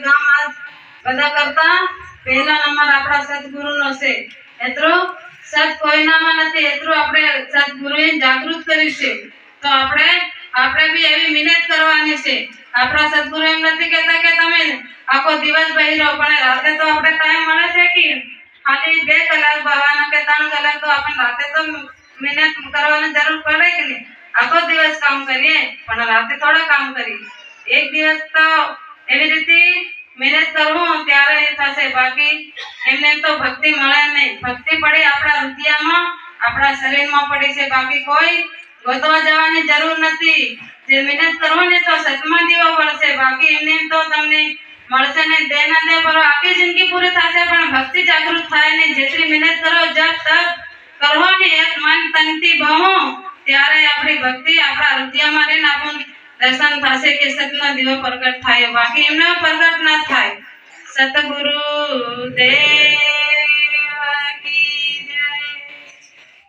કામ આ બધા કરતા પહેલા નંબર આપણા સદગુરુનો છે। એટલો સત કોઈનામાં નથી, એટલું આપણે સદગુરુએ જાગૃત કર્યું છે। તો આપણે બી એવી મહેનત કરવાની છે। આપણા સદગુરુ એમ નથી કહેતા કે તમે આખો દિવસ બેહી રહો, પણ રાતે તો આપણે ટાઈમ મળે છે કે ખાલી 2 કલાક ભરવાનો કે 3 કલાક, તો આપણે રાતે તો મહેનત કરવાની જરૂર પડે કે નહીં। આખો દિવસ કામ કરીએ પણ રાતે થોડા કામ કરીએ। એક દિવસ તો એવી રીતે મહેનત કરવું ત્યારે થશે, બાકી એમને તો ભક્તિ મળે નહીં। ભક્તિ પડી આપણા હૃદયમાં, આપણા શરીરમાં પડી છે, બાકી કોઈ ગોતવા જવાની જરૂર નથી। જે મહેનત કરવાની તો સતમાં દેવા પડશે, બાકી એમને તો તમને મળશે ને દે ના દે પર આખી જિંદગી પૂરી થશે પણ ભક્તિ જાગૃત થાય નહીં। જેટલી મહેનત કરો જપ તપ કરવાની એક મન તનથી ભાવો ત્યારે આપણી ભક્તિ આપણા હૃદયમાં રહીને આપણું દર્શન થશે કે સતનો દીવો પ્રગટ થાય, બાકી એમને પ્રગટ ના થાય। સતગુરુ દેવ